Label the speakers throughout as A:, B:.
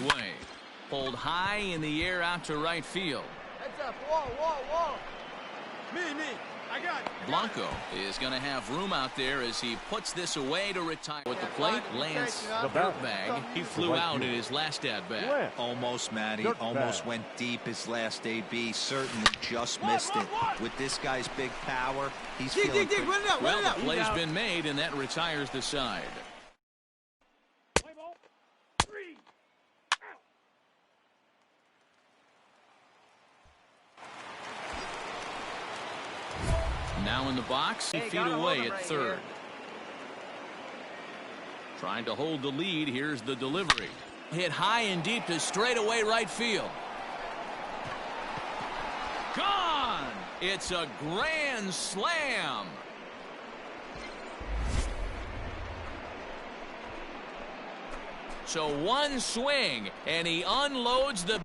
A: Way. Pulled high in the air out to right field.
B: Heads up. Whoa. Me. I got it.
A: Blanco is going to have room out there as he puts this away to retire. With the plate, Lance Dirtbag. He flew out in his last at-bat.
C: Almost, Matty. Almost went deep his last AB. Certainly just missed it. With this guy's big power, he's feeling
B: Dig. Run it out.
A: Well, the play's been made, and that retires the side. Now in the box, feet away at third. Trying to hold the lead. Here's the delivery. Hit high and deep to straightaway right field. Gone! It's a grand slam. So one swing, and he unloads the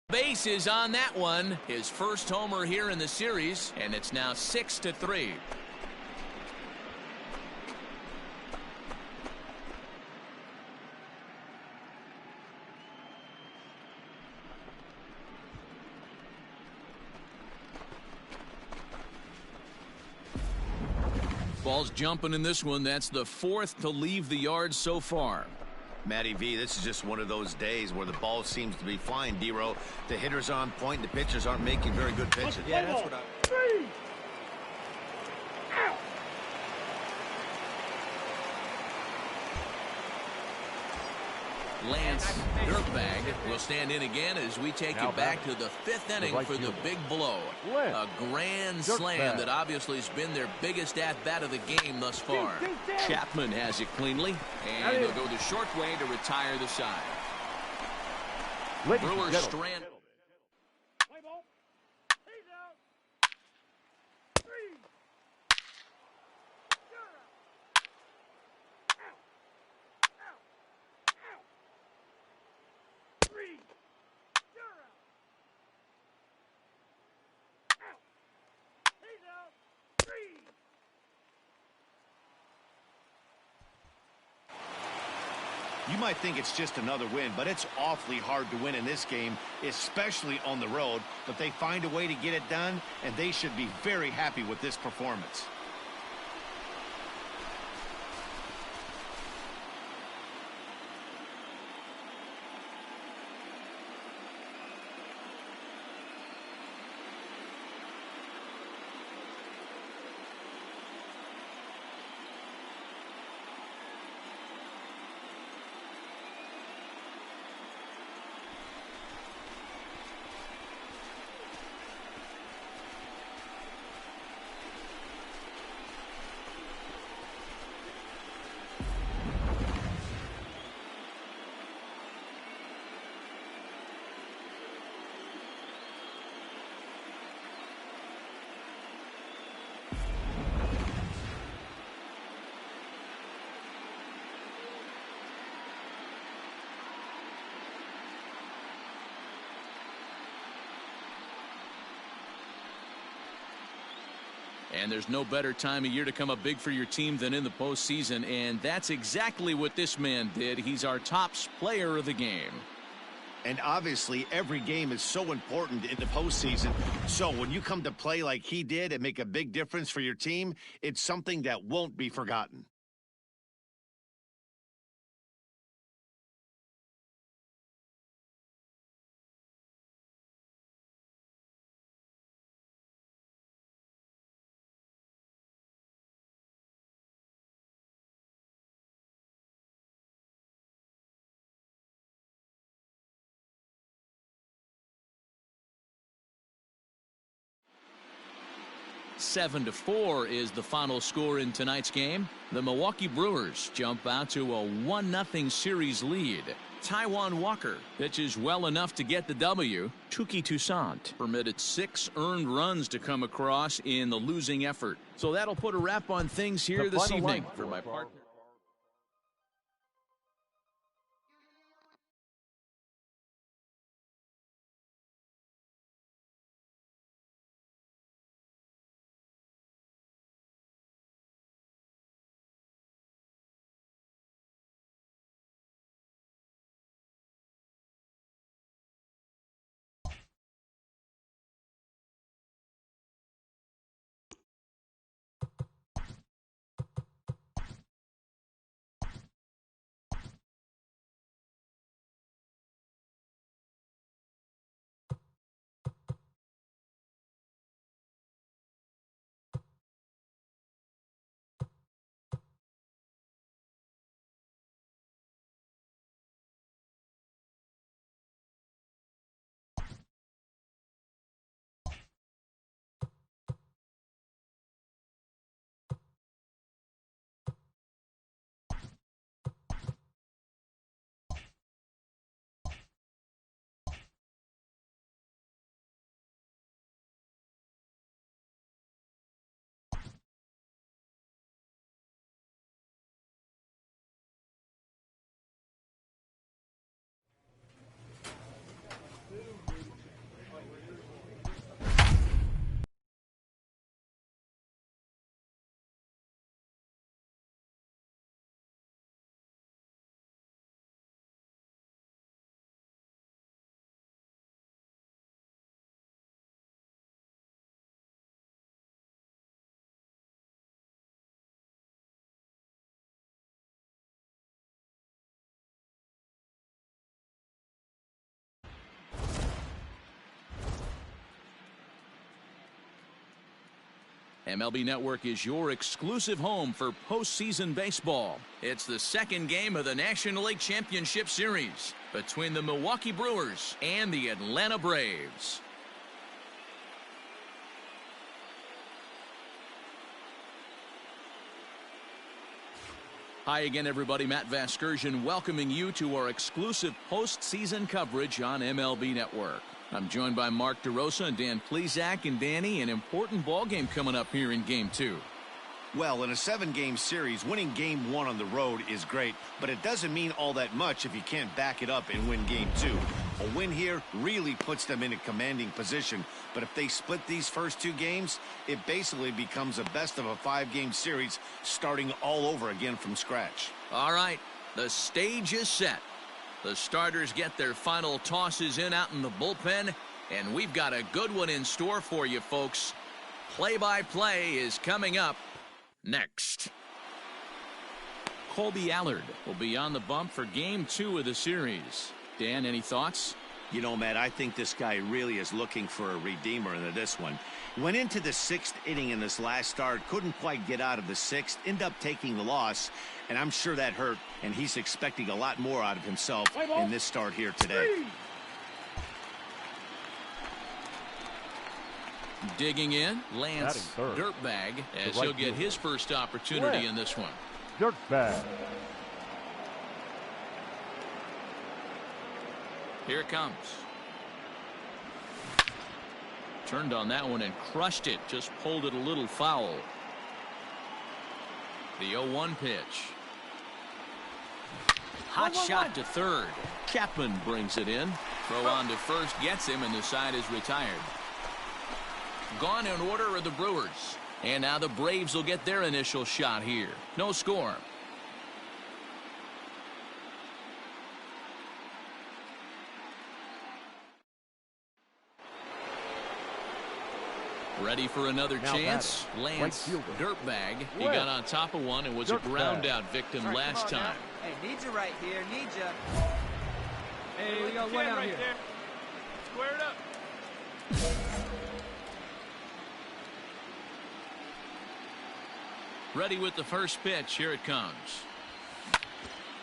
A: Bases on that one. His first homer here in the series, and it's now 6-3. Ball's jumping in this one. That's the fourth to leave the yard so far.
D: Matty V, this is just one of those days where the ball seems to be flying, D-Row. The hitter's on point, the pitchers aren't making very good pitches.
C: Yeah, that's what
A: Lance Dirtbag will stand in again as we take it back to the fifth inning for the big blow. A grand slam that obviously has been their biggest at-bat of the game thus far. Chapman has it cleanly, and he'll go the short way to retire the side. Brewers strand.
D: You might think it's just another win, but it's awfully hard to win in this game, especially on the road. But they find a way to get it done, and they should be very happy with this performance.
A: And there's no better time of year to come up big for your team than in the postseason, and that's exactly what this man did. He's our top player of the game.
D: And obviously, every game is so important in the postseason. So when you come to play like he did and make a big difference for your team, it's something that won't be forgotten.
A: Seven to 4 is the final score in tonight's game. The Milwaukee Brewers jump out to a 1-0 series lead. Taijuan Walker pitches well enough to get the W. Touki Toussaint permitted 6 earned runs to come across in the losing effort. So that'll put a wrap on things here this evening. For my partner. MLB Network is your exclusive home for postseason baseball. It's the second game of the National League Championship Series between the Milwaukee Brewers and the Atlanta Braves. Hi again, everybody. Matt Vasgersian welcoming you to our exclusive postseason coverage on MLB Network. I'm joined by Mark DeRosa and Dan Plesac. And Danny, an important ball game coming up here in Game 2.
D: Well, in a 7-game series, winning Game 1 on the road is great, but it doesn't mean all that much if you can't back it up and win Game 2. A win here really puts them in a commanding position, but if they split these first 2 games, it basically becomes a best of a 5-game series starting all over again from scratch.
A: All right, the stage is set. The starters get their final tosses in out in the bullpen, and we've got a good one in store for you, folks. Play-by-play is coming up next. Colby Allard will be on the bump for Game 2 of the series. Dan, any thoughts?
D: You know, Matt, I think this guy really is looking for a redeemer into this one. Went into the 6th inning in this last start, couldn't quite get out of the 6th, ended up taking the loss, and I'm sure that hurt, and he's expecting a lot more out of himself in this start here today.
A: Digging in, Lance Dirtbag, as he'll get his first opportunity in this one.
E: Dirtbag.
A: Here it comes. Turned on that one and crushed it. Just pulled it a little foul. The 0-1 pitch. Hot shot to third. Chapman brings it in. Throw on to first gets him, and the side is retired. Gone in order are the Brewers. And now the Braves will get their initial shot here. No score. Ready for another chance. Lance Dirtbag. He got on top of one and was a ground out victim last time.
F: Hey, need you right here. Need you.
B: Hey, we got one out here. Square it up.
A: Ready with the first pitch. Here it comes.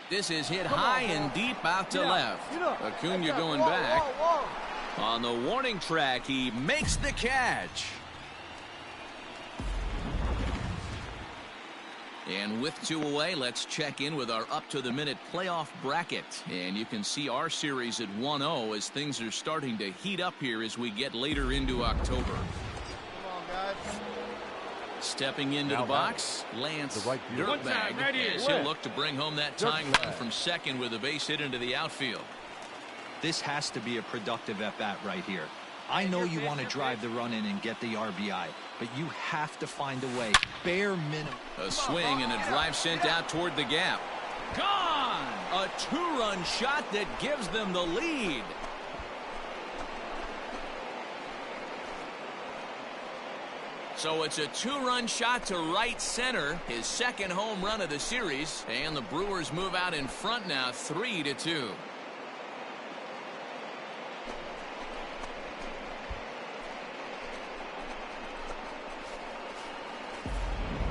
A: This is hit high and deep out to left. Acuna going back. On the warning track, he makes the catch. And with 2 away, let's check in with our up-to-the-minute playoff bracket. And you can see our series at 1-0 as things are starting to heat up here as we get later into October.
B: Come on, guys.
A: Stepping into the box, Lance Dirtbag, as he'll look to bring home that tying run from second with a base hit into the outfield.
C: This has to be a productive at-bat right here. I know you want to drive the run in and get the RBI, but you have to find a way. Bare minimum.
A: A swing and a drive sent out toward the gap. Gone! A 2-run shot that gives them the lead. So it's a 2-run shot to right center, his second home run of the series, and the Brewers move out in front now 3-2.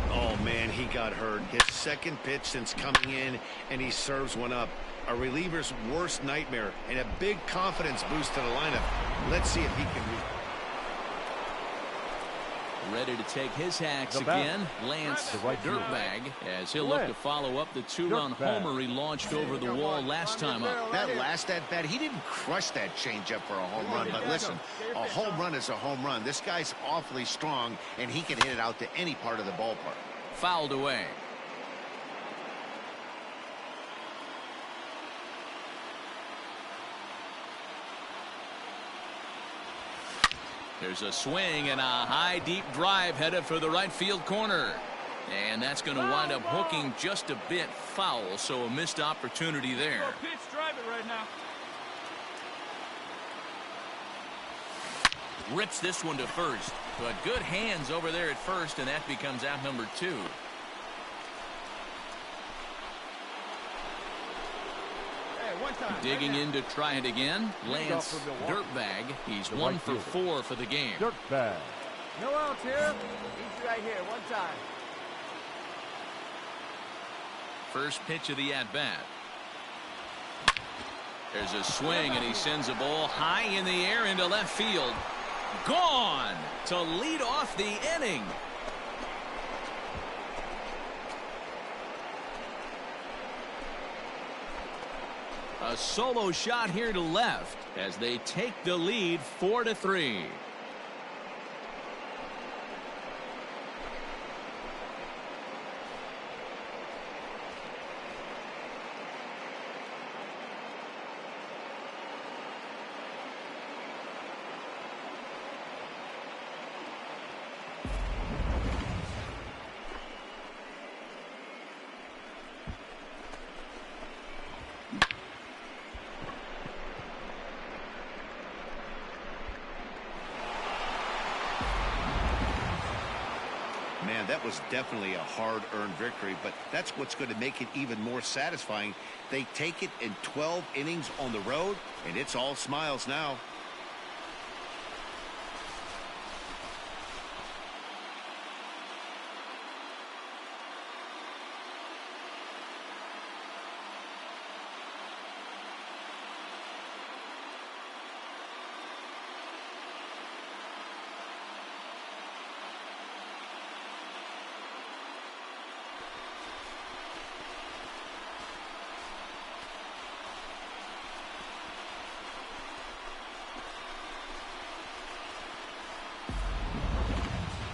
D: Oh, man, he got hurt. His second pitch since coming in, and he serves one up. A reliever's worst nightmare, and a big confidence boost to the lineup. Let's see if he can...
A: Ready to take his hacks again, Lance Dirtbag, as he'll look to follow up the 2-run homer he launched over the wall last time up.
D: That last at-bat, he didn't crush that changeup for a home run, but listen, a home run is a home run. This guy's awfully strong, and he can hit it out to any part of the ballpark.
A: Fouled away. There's a swing and a high deep drive headed for the right field corner. And that's going to wind up hooking just a bit foul, so a missed opportunity there.
B: Pitch, drive it right now.
A: Rips this one to first, but good hands over there at first, and that becomes out number 2. Digging in to try it again, Lance Dirtbag. He's 1 for 4 for the game.
E: Dirtbag.
B: No outs here. Need you right here, one time.
A: First pitch of the at-bat. There's a swing, and he sends a ball high in the air into left field. Gone to lead off the inning. A solo shot here to left as they take the lead 4-3.
D: Man, that was definitely a hard-earned victory, but that's what's going to make it even more satisfying. They take it in 12 innings on the road, and it's all smiles now.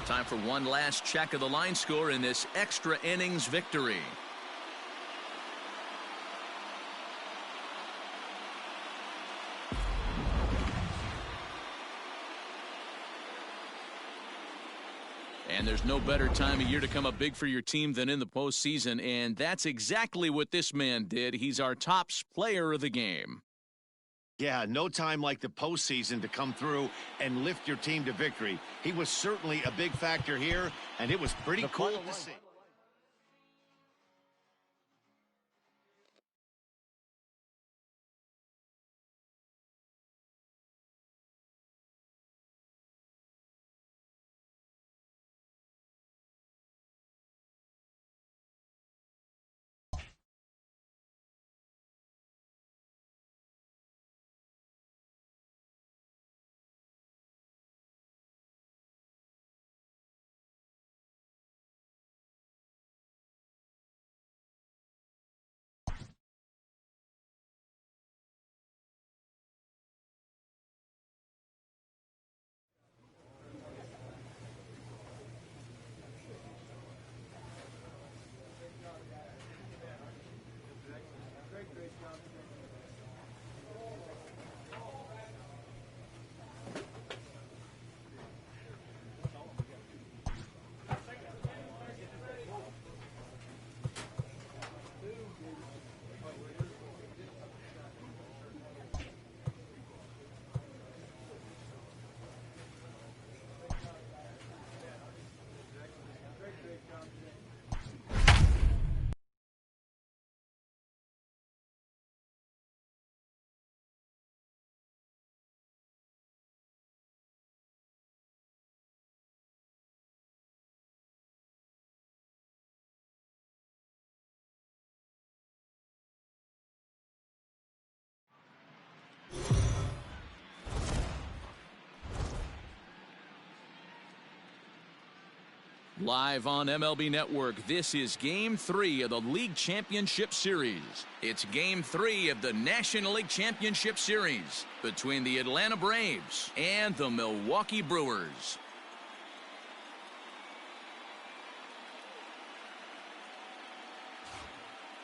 A: Time for one last check of the line score in this extra innings victory. And there's no better time of year to come up big for your team than in the postseason, and that's exactly what this man did. He's our top player of the game.
D: Yeah, no time like the postseason to come through and lift your team to victory. He was certainly a big factor here, and it was pretty cool to see.
A: Live on MLB Network, this is Game 3 of the League Championship Series. It's Game 3 of the National League Championship Series between the Atlanta Braves and the Milwaukee Brewers.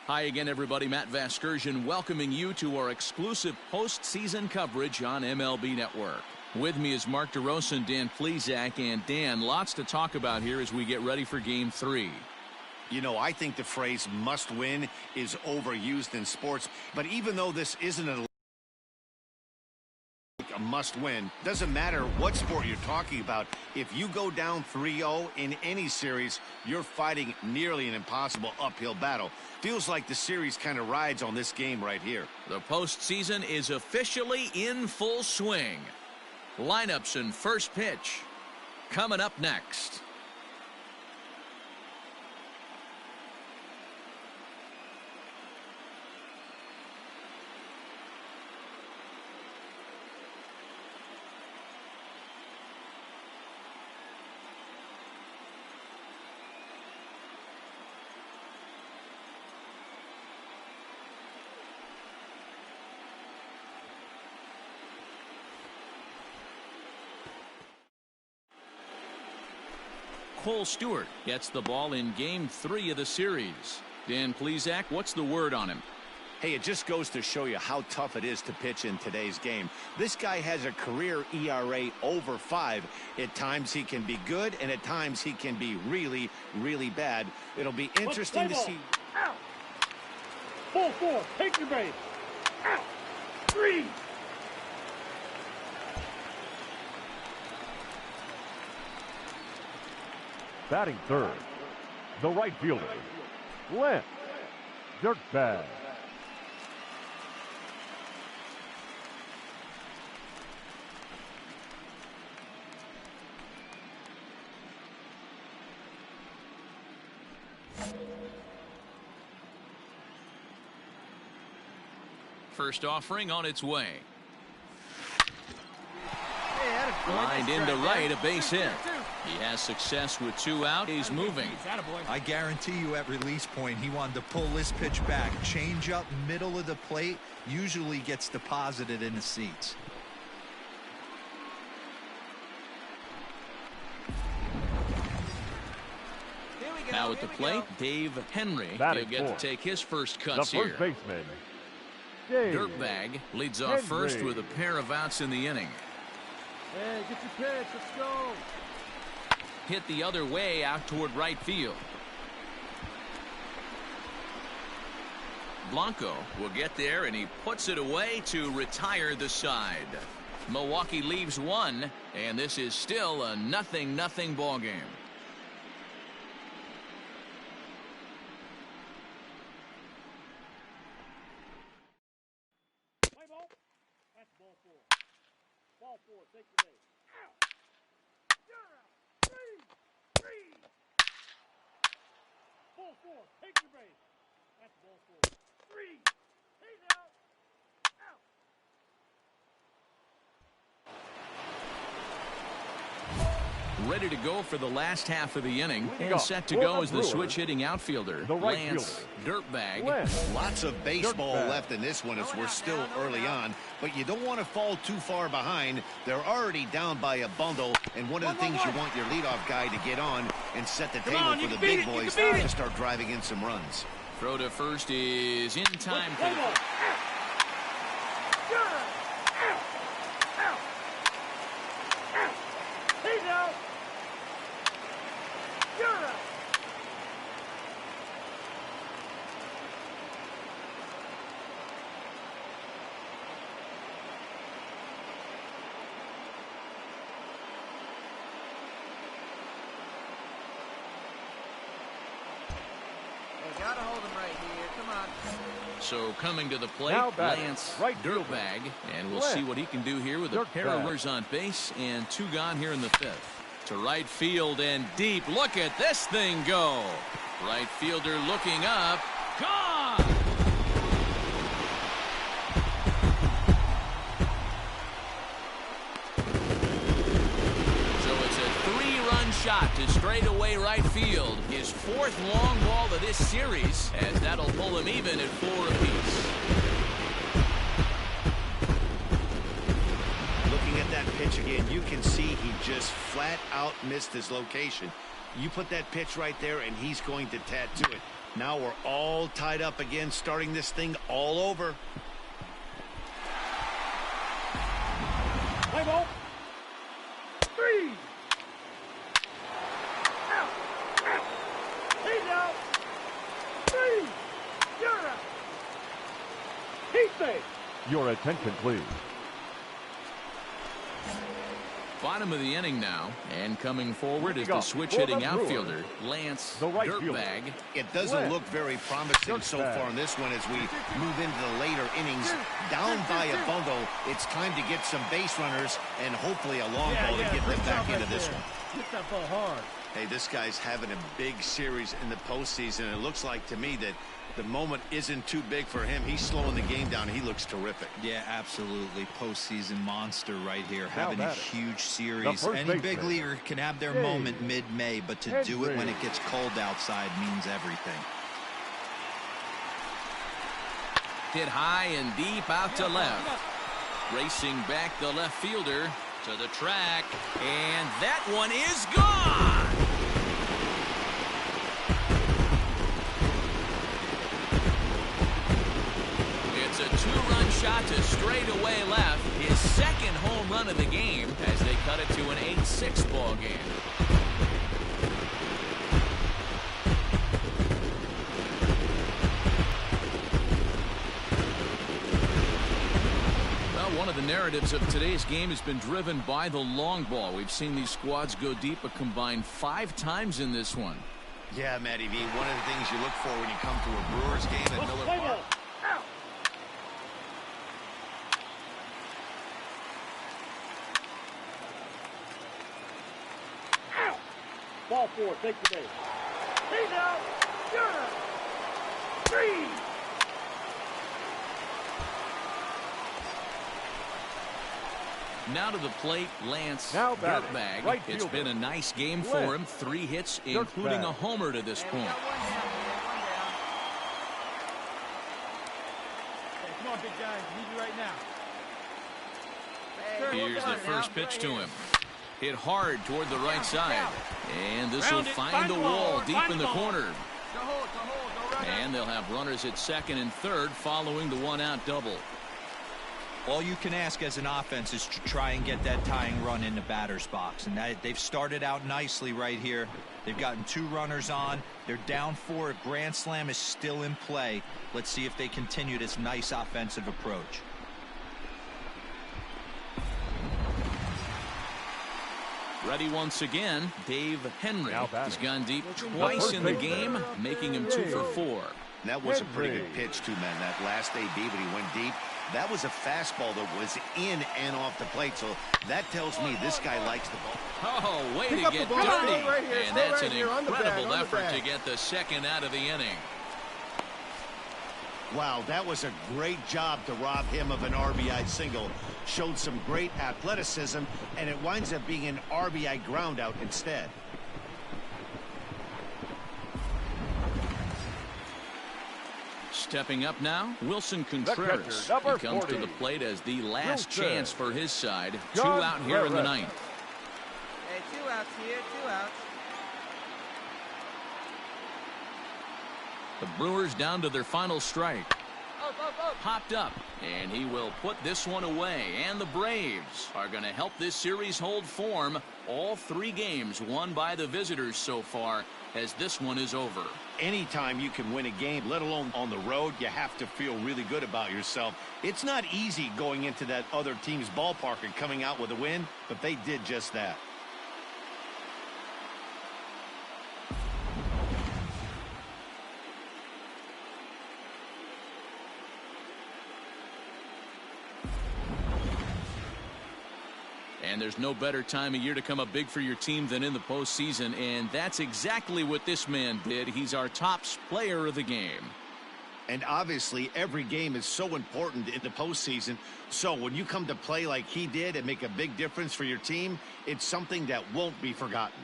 A: Hi again, everybody. Matt Vasgersian welcoming you to our exclusive postseason coverage on MLB Network. With me is Mark DeRosa and Dan Plesac. And Dan, lots to talk about here as we get ready for Game 3.
D: You know, I think the phrase must win is overused in sports, but even though this isn't a must win, doesn't matter what sport you're talking about, if you go down 3-0 in any series, you're fighting nearly an impossible uphill battle. Feels like the series kind of rides on this game right here.
A: The postseason is officially in full swing. Lineups and first pitch. coming up next. Cole Stewart gets the ball in Game 3 of the series. Dan Plesac, what's the word on him?
D: Hey, it just goes to show you how tough it is to pitch in today's game. This guy has a career ERA over 5. At times he can be good, and at times he can be really, really bad. It'll be interesting to see.
B: Out. Ball 4. Take your base. Out. 3.
E: Batting third, the right fielder, Lance Dirkbag.
A: First offering on its way.
F: Lined
A: into right, a base hit. He has success with 2 out. He's moving.
C: I guarantee you at release point he wanted to pull this pitch back. Change up middle of the plate usually gets deposited in the seats.
A: Now at the plate, Dave Henry. He'll get to take his first cuts
E: here. The first baseman, Dave
A: Dirkbag leads off first with a pair of outs in the inning.
B: Hey, get your pitch. Let's go.
A: Hit the other way out toward right field. Blanco will get there, and he puts it away to retire the side. Milwaukee leaves 1, and this is still a 0-0 ball game.
B: Play ball. That's ball 4. Ball 4. Take your base. Out. You're out. 3. Ball 4. Take your base. That's ball 4. 3. He's out. Out.
A: Ready to go for the last half of the inning,
E: Leading
A: and
E: off
A: set to
E: for
A: go
E: the
A: as the
E: Brewers,
A: switch-hitting outfielder,
E: the right
A: Lance Dirkbag.
D: Lots of baseball
E: Dirkbag.
D: left in this one as we're still early on, but you don't want to fall too far behind. They're already down by a bundle, and one of the things you want your leadoff guy to get on and set the table for the big boys to start driving in some runs.
A: Throw to first is in time for
B: Play
A: the...
B: ball. Out. You're out. Out. Out. He's out. You're out.
F: They gotta hold him right here. Come on.
A: So coming to the plate,
E: Now batting,
A: Lance
E: right fielder,
A: Dirkbag, and we'll
E: Lance
A: see what he can do here with a pair of
E: Dirkbag.
A: runners on base and 2 gone here in the 5th. To right field and deep. Look at this thing go. Right fielder looking up. Gone! So it's a 3-run shot to straightaway right field. His 4th long ball of this series, as that'll pull him even at 4 apiece.
D: Looking at that pitch again, you can see he just flat out missed his location. You put that pitch right there, and he's going to tattoo it. Now we're all tied up again, starting this thing all over.
B: Play ball. 3. Out. Out. He's out. 3. You're out. He's safe.
E: Your attention, please.
A: Bottom of the inning now, and coming forward is the switch-hitting outfielder, Lance
E: The right fielder.
A: Dirtbag.
D: It doesn't look very promising so far in this one as we move into the later innings. Down by a bundle, it's time to get some base runners and hopefully a long ball to get them back into this one.
B: Hit that ball hard.
D: Hey, this guy's having a big series in the postseason. It looks like to me that the moment isn't too big for him. He's slowing the game down. He looks terrific.
C: Yeah, absolutely. Postseason monster right here,
E: Now
C: having a
E: batting.
C: huge
E: The
C: series.
E: first
C: Any big
E: baseman.
C: leaguer can have their
E: Dave
C: moment mid-May, but to do it when
E: Hendry.
C: it gets cold outside means everything.
A: Hit high and deep out to left. Racing back the left fielder to the track, and that one is gone. It's a two-run shot to straightaway left, his second home run of the game as they cut it to an 8-6 ball game. One of the narratives of today's game has been driven by the long ball. We've seen these squads go deep a combined 5 times in this one.
D: Yeah, Matty V, one of the things you look for when you come to a Brewers game at Miller
B: Play
D: Park.
B: ball. Out. Out. Ball 4, take the base. He's out. You're out. 3.
A: Now to the plate, Lance
E: Now batting,
A: Dirtbag.
E: right
A: It's
E: fielder.
A: been a nice game
E: Lance
A: for him. 3 hits, including a homer to this
F: Hey, we
A: point.
F: got one down here, one down.
B: Hey, come on, big guy. Need you right now.
F: Hey,
A: Here's the
F: one
A: first
F: down,
A: pitch
F: right
A: to
F: here.
A: him. Hit hard toward the right side. And this will
B: Round it,
A: find
B: find
A: the
B: the
A: wall
B: ball,
A: deep
B: find
A: in
B: the
A: the
B: ball.
A: corner.
F: Go hold, go right
A: And they'll have runners at second and third following the one-out double.
C: All you can ask as an offense is to try and get that tying run in the batter's box. And they've started out nicely right here. They've gotten 2 runners on. They're down 4. A grand slam is still in play. Let's see if they continue this nice offensive approach.
A: Ready once again, Dave Henry.
E: Now batting.
A: He's gone deep twice in the
E: first
A: game,
E: baseman.
A: making him 2 for 4.
D: And that was a pretty
E: Hendry.
D: good pitch, too, man. That last AB, but he went deep. That was a fastball that was in and off the plate. So that tells me this guy likes the ball.
A: Oh, way
F: Pick
A: to
F: up the
A: get
F: ball.
A: dirty.
F: Stay right here,
A: And
F: stay
A: that's
F: right
A: an
F: here, on the bag,
A: incredible
F: on the
A: effort to
F: bag.
A: get the second out of the inning.
D: Wow, that was a great job to rob him of an RBI single. Showed some great athleticism, and it winds up being an RBI groundout instead.
A: Stepping up now, Wilson Contreras.
E: catcher, number
A: He comes to
E: 40.
A: the plate as the last
E: Wilson.
A: chance for his side. 2
E: John
A: out here in the
E: Perez.
A: 9th.
F: Hey, 2 outs here, 2 outs.
A: The Brewers down to their final strike.
F: Up, up, up.
A: Popped up, and he will put this one away. And the Braves are going to help this series hold form. All 3 games won by the visitors so far, as this one is over.
D: Anytime you can win a game, let alone on the road, you have to feel really good about yourself. It's not easy going into that other team's ballpark and coming out with a win, but they did just that.
A: And there's no better time of year to come up big for your team than in the postseason, and that's exactly what this man did. He's our top player of the game.
D: And obviously, every game is so important in the postseason. So when you come to play like he did and make a big difference for your team, it's something that won't be forgotten.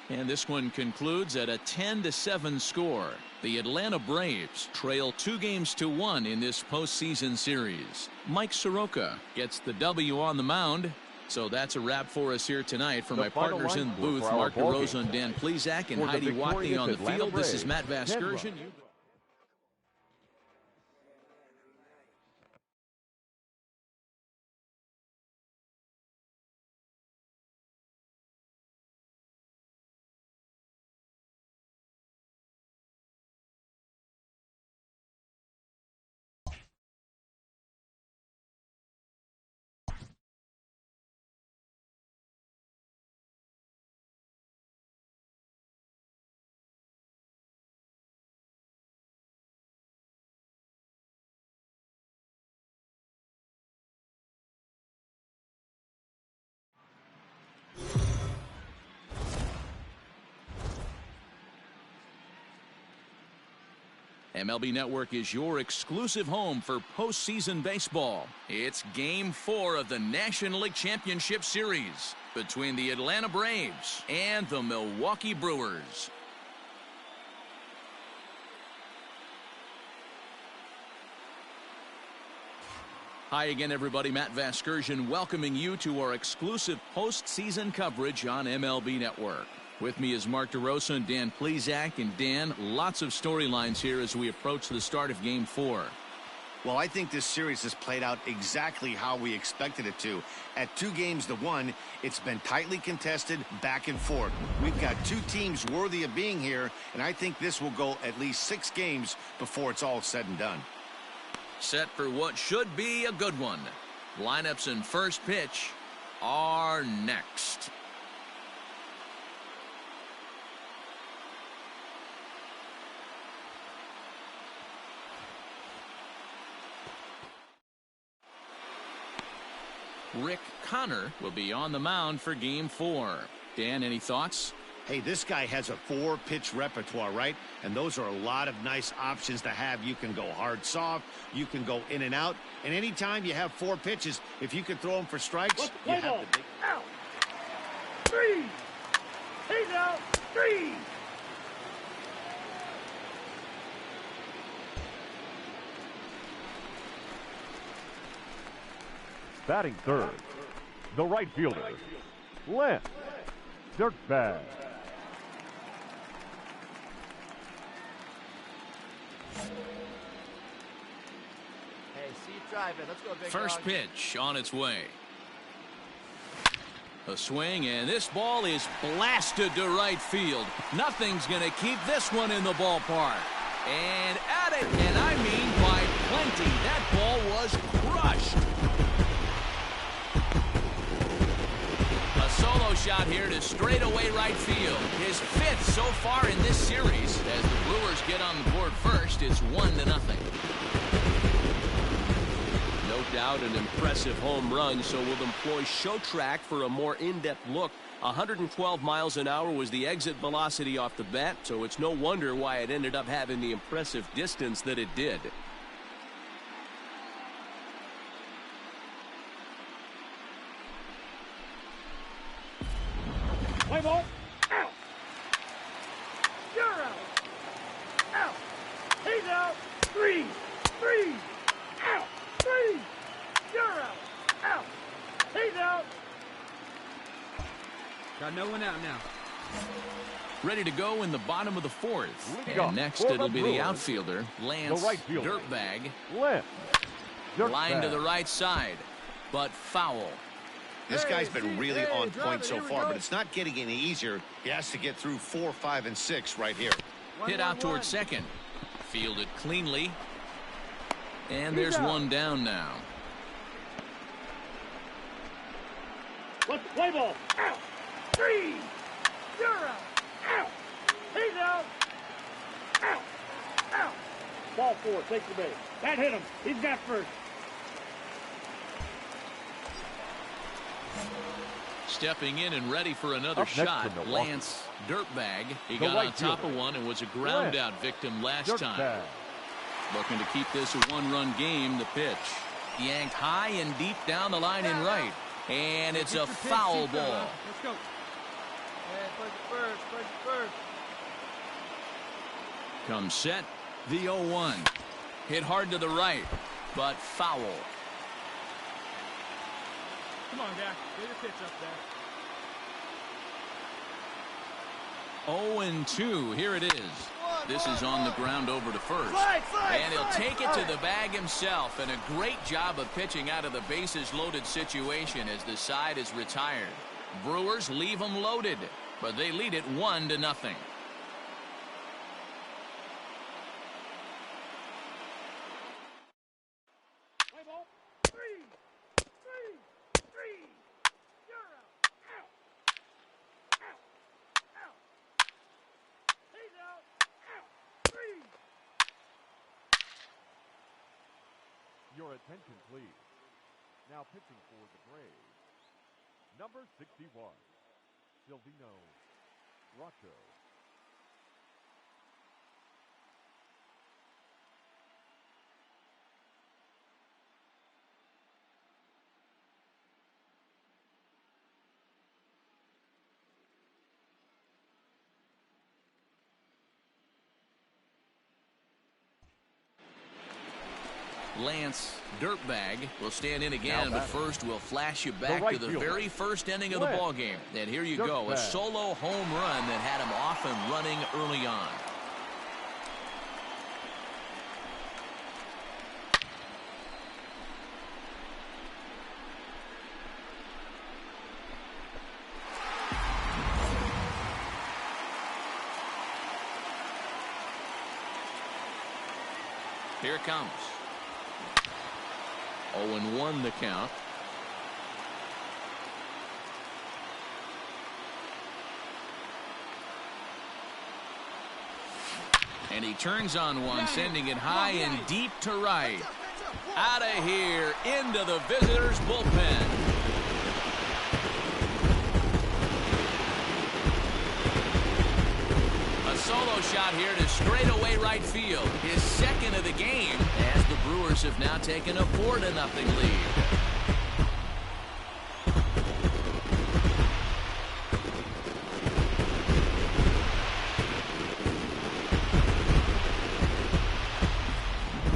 A: And this one concludes at a 10-7 score. The Atlanta Braves trail 2-1 in this postseason series. Mike Soroka gets the W on the mound. So that's a wrap for us here tonight. For
E: The
A: my
E: final
A: partners in the
E: line score
A: booth,
E: for our
A: Mark
E: ball
A: DeRosa
E: game.
A: and Dan Plesac, and
E: For the
A: Heidi Watney
E: victorious
A: on the
E: Atlanta
A: field. This is
E: Braves,
A: Matt
E: 10
A: Vasgersian.
E: runs.
A: MLB Network is your exclusive home for postseason baseball. It's Game 4 of the National League Championship Series between the Atlanta Braves and the Milwaukee Brewers. Hi again, everybody. Matt Vasgersian welcoming you to our exclusive postseason coverage on MLB Network. With me is Mark DeRosa and Dan Plesac. And Dan, lots of storylines here as we approach the start of Game 4.
D: Well, I think this series has played out exactly how we expected it to. At 2-1, it's been tightly contested, back and forth. We've got two teams worthy of being here, and I think this will go at least 6 games before it's all said and done.
A: Set for what should be a good one. Lineups and first pitch are next. Rick Connor will be on the mound for Game 4. Dan, any thoughts?
D: Hey, this guy has a 4-pitch repertoire, right? And those are a lot of nice options to have. You can go hard, soft. You can go in and out. And anytime you have 4 pitches, if you can throw them for strikes, you have the big...
B: Out. 3. He's out. 3.
E: Batting third, the right fielder, Lance Dirtbag.
F: Hey, see you drive it. Let's go, big
A: First
F: dog.
A: pitch on its way. A swing, and this ball is blasted to right field. Nothing's going to keep this one in the ballpark. And at it, and I mean by plenty. That ball was crushed. A solo shot here to straightaway right field. His 5th so far in this series. As the Brewers get on the board first, it's 1-0.
G: No doubt an impressive home run, so we'll employ ShowTrack for a more in-depth look. 112 miles an hour was the exit velocity off the bat, so it's no wonder why it ended up having the impressive distance that it did.
B: Play ball. Out. You're out. Out. He's out. 3. 3. Out. 3. You're out. Out. He's out.
F: Got no one out now.
A: Ready to go in the bottom of the 4th.
E: Lead off
A: And next
E: for the
A: it'll be the
E: Brewers,
A: outfielder, Lance
E: the right fielder,
A: Dirtbag.
E: Lance Dirtbag.
A: Line to the right side, but foul.
D: This guy's been
F: Hey,
D: really
F: hey,
D: on
F: drive
D: point
F: it,
D: so
F: here we
D: far,
F: go.
D: but it's not getting any easier. He has to get through 4, 5, and 6 right here.
A: Hit out towards second. Fielded cleanly. And
B: He's
A: there's
B: out.
A: one down now.
B: Let's play ball. Out. 3. You're out. Out. He's out. Out. Out. Ball 4. Take the base. That hit him. He's got first.
A: Stepping in and ready for another
E: Up next
A: shot,
E: for Milwaukee,
A: Lance Dirtbag. He
E: the
A: got
E: right
A: on top
E: fielder,
A: of one and was a ground
E: Lance
A: out victim last time.
E: Dirtbag.
A: Looking to keep this a 1-run game. The pitch yanked high and deep down the line in right. And it's a foul ball.
F: Let's go. Hey, push it first. Push it first.
A: Comes set, the 0-1. Hit hard to the right, but foul.
B: Come on, guy. Get your pitch up there.
A: 0-2. Here it is. This is on the ground over to first.
F: Slide,
A: And he'll take it to the bag himself. And a great job of pitching out of the bases loaded situation as the side is retired. Brewers leave them loaded, but they lead it 1-0.
B: Play ball. 3. 3. 3. You're out. Out. Out. Out. He's out. Out. 3.
E: Your attention, please. Now pitching for the Braves, number 61, Silvino Rocho.
A: Lance Dirtbag will stand in again, but first we'll flash you back
E: right
A: to the
E: fielder,
A: very first inning of the ball game. And here you go, a solo home run that had him off and running early on. Here it comes. 0-1 the count. And he turns on one, sending it high and deep to right. Out of here, into the visitors' bullpen. Solo shot here to straightaway right field. His second of the game as the Brewers have now taken a 4-0 lead.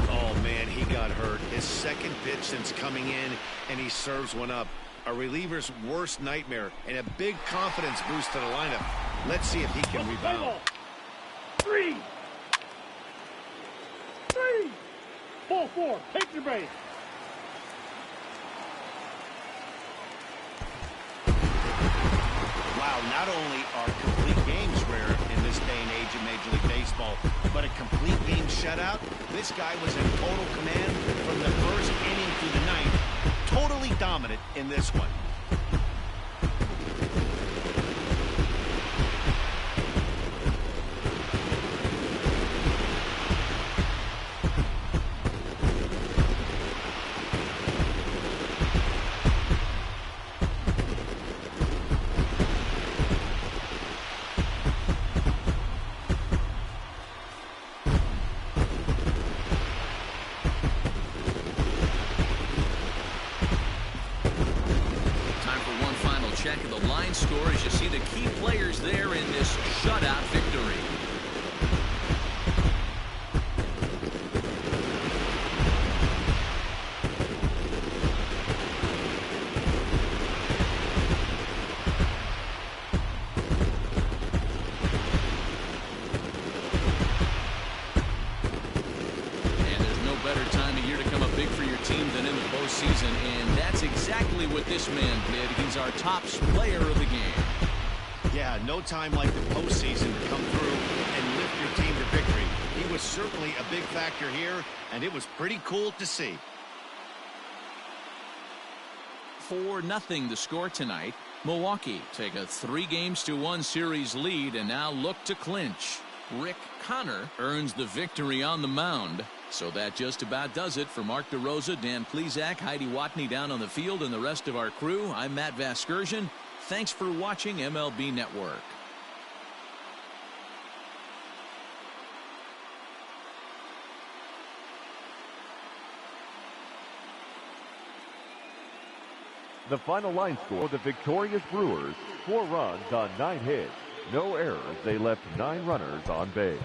D: Oh, man, he got hurt. His second pitch since coming in, and he serves one up. A reliever's worst nightmare and a big confidence boost to the lineup. Let's see if he can rebound.
B: 3. Ball 4. Take your base.
D: Wow, not only are complete games rare in this day and age of Major League Baseball, but a complete game shutout. This guy was in total command from the first inning through the ninth. Totally dominant in this one.
A: Check of the line score as you see the key players there in this shutout victory. And there's no better time of year to come up big for your team than in the postseason, and that's exactly what this man did. He's our top player of the game.
D: Yeah, no time like the postseason to come through and lift your team to victory. He was certainly a big factor here, and it was pretty cool to see.
A: 4-0 the score tonight. Milwaukee take a 3-1 series lead and now look to clinch. Rick Connor earns the victory on the mound. So that just about does it for Mark DeRosa, Dan Plesac, Heidi Watney down on the field, and the rest of our crew. I'm Matt Vasgersian. Thanks for watching MLB Network.
E: The final line score for the victorious Brewers, 4 runs on 9 hits. No errors. They left 9 runners on base.